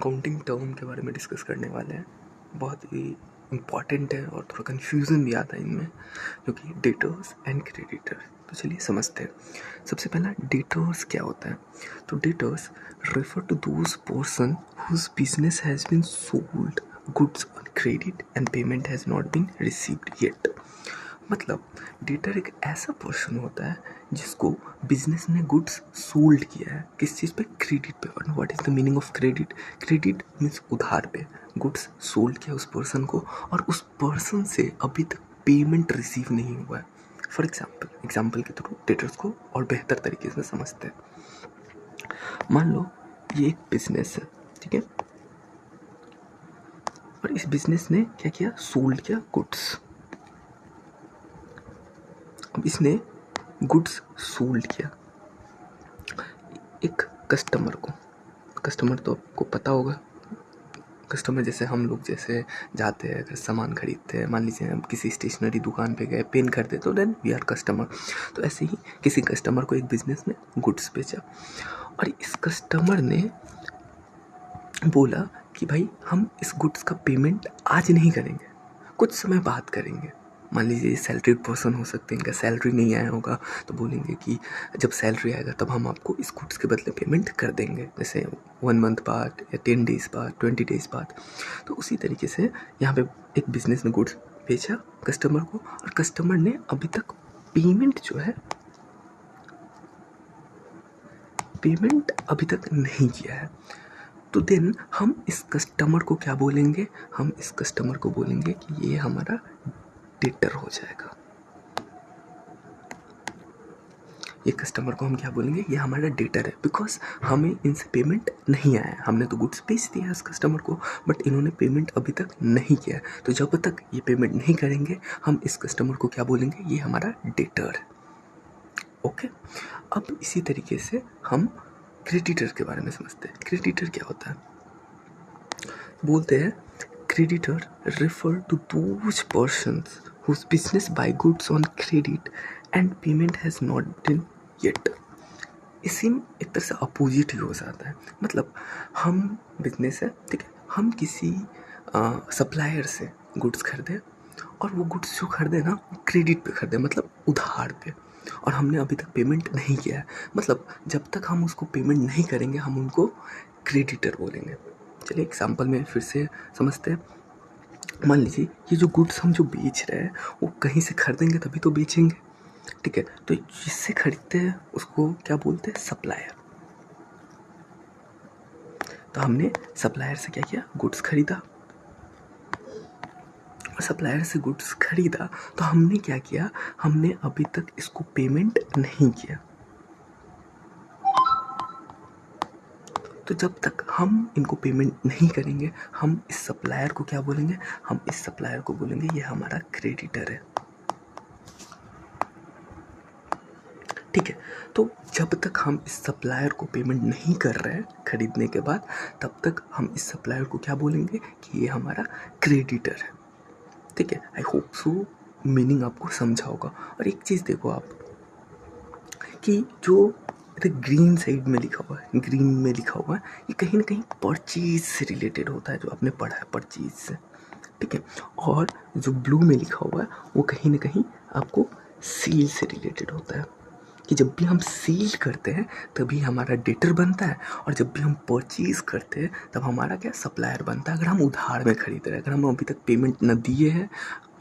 Accounting term के बारे में डिस्कस करने वाले हैं। बहुत ही इम्पॉर्टेंट है और थोड़ा कन्फ्यूज़न भी आता है इनमें, क्योंकि डेटर्स एंड क्रेडिटर्स। तो चलिए समझते हैं। सबसे पहला डेटर्स क्या होता है। तो debtors refer to those person whose business has been sold goods on credit and payment has not been received yet. मतलब डेटर एक ऐसा पर्सन होता है जिसको बिजनेस ने गुड्स सोल्ड किया है, किस चीज़ पे, क्रेडिट पे। और what is the meaning of credit? Credit means उधार पे गुड्स सोल्ड किया उस पर्सन को, और उस पर्सन से अभी तक पेमेंट रिसीव नहीं हुआ है। फॉर एग्जाम्पल के थ्रू डेटर्स को और बेहतर तरीके से समझते हैं। मान लो ये एक बिजनेस है, ठीक है, और इस बिजनेस ने क्या किया, सोल्ड किया गुड्स। अब इसने गुड्स सोल्ड किया एक कस्टमर को। कस्टमर तो आपको पता होगा, कस्टमर जैसे हम लोग जैसे जाते हैं, अगर सामान खरीदते हैं, मान लीजिए हम किसी स्टेशनरी दुकान पे गए, पेन खरीदे, तो देन वी आर कस्टमर। तो ऐसे ही किसी कस्टमर को एक बिजनेस ने गुड्स बेचा, और इस कस्टमर ने बोला कि भाई हम इस गुड्स का पेमेंट आज नहीं करेंगे, कुछ समय बाद करेंगे। मान लीजिए सैलरीड पर्सन हो सकते हैं, इनका सैलरी नहीं आया होगा, तो बोलेंगे कि जब सैलरी आएगा तब हम आपको इस गुड्स के बदले पेमेंट कर देंगे, जैसे 1 मंथ बाद या 10 डेज़ बाद, 20 डेज़ बाद। तो उसी तरीके से यहाँ पे एक बिजनेस ने गुड्स बेचा कस्टमर को, और कस्टमर ने अभी तक पेमेंट जो है, पेमेंट अभी तक नहीं किया है। तो देन हम इस कस्टमर को क्या बोलेंगे, हम इस कस्टमर को बोलेंगे कि ये हमारा डेटर हो जाएगा। ये कस्टमर को हम क्या बोलेंगे, ये हमारा डेटर है, बिकॉज हमें इनसे पेमेंट नहीं आया है। हमने तो गुड्स बेच दिया है इस कस्टमर को, बट इन्होंने पेमेंट अभी तक नहीं किया है। तो जब तक ये पेमेंट नहीं करेंगे, हम इस कस्टमर को क्या बोलेंगे, ये हमारा डेटर है। ओके, अब इसी तरीके से हम क्रेडिटर के बारे में समझते हैं। क्रेडिटर क्या होता है, बोलते हैं creditor refer to those persons whose business buy goods on credit and payment has not been yet. इसी में एक तरह से अपोजिट ही हो जाता है। मतलब हम बिजनेस है, ठीक है, हम किसी सप्लायर से गुड्स खरीदे, और वो गुड्स जो खरीदे ना, क्रेडिट पे खरीदे, मतलब उधार पे, और हमने अभी तक पेमेंट नहीं किया है। मतलब जब तक हम उसको पेमेंट नहीं करेंगे, हम उनको क्रेडिटर बोलेंगे। चलिए एग्जाम्पल में फिर से समझते हैं। मान लीजिए ये जो गुड्स हम जो बेच रहे हैं, वो कहीं से खरीदेंगे तभी तो बेचेंगे, ठीक है। तो जिससे खरीदते हैं उसको क्या बोलते हैं, सप्लायर। तो हमने सप्लायर से क्या किया, गुड्स खरीदा, और सप्लायर से गुड्स खरीदा तो हमने क्या किया, हमने अभी तक इसको पेमेंट नहीं किया। तो जब तक हम इनको पेमेंट नहीं करेंगे, हम इस सप्लायर को क्या बोलेंगे, हम इस सप्लायर को बोलेंगे ये हमारा क्रेडिटर है, ठीक है। तो जब तक हम इस सप्लायर को पेमेंट नहीं कर रहे हैं खरीदने के बाद, तब तक हम इस सप्लायर को क्या बोलेंगे कि ये हमारा क्रेडिटर है, ठीक है। आई होप सो मीनिंग आपको समझा होगा। और एक चीज़ देखो आप, कि जो ग्रीन साइड में लिखा हुआ है, ग्रीन में लिखा हुआ है, ये कहीं ना कहीं परचेज से रिलेटेड होता है, जो आपने पढ़ा है परचेज से, ठीक है। और जो ब्लू में लिखा हुआ है वो कहीं ना कहीं आपको सेल से रिलेटेड होता है, कि जब भी हम सेल करते हैं तभी हमारा डेटर बनता है, और जब भी हम परचेज करते हैं तब हमारा क्या, सप्लायर बनता है। अगर हम उधार में खरीद रहे हैं, अगर हम अभी तक पेमेंट न दिए हैं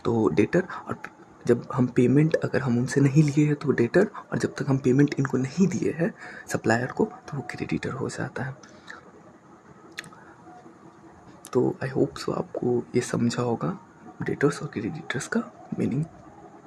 तो डेटर, और जब हम पेमेंट अगर हम उनसे नहीं लिए हैं तो डेटर, और जब तक हम पेमेंट इनको नहीं दिए हैं सप्लायर को, तो वो क्रेडिटर हो जाता है। तो आई होप सो आपको ये समझा होगा डेटर्स और क्रेडिटर्स का मीनिंग।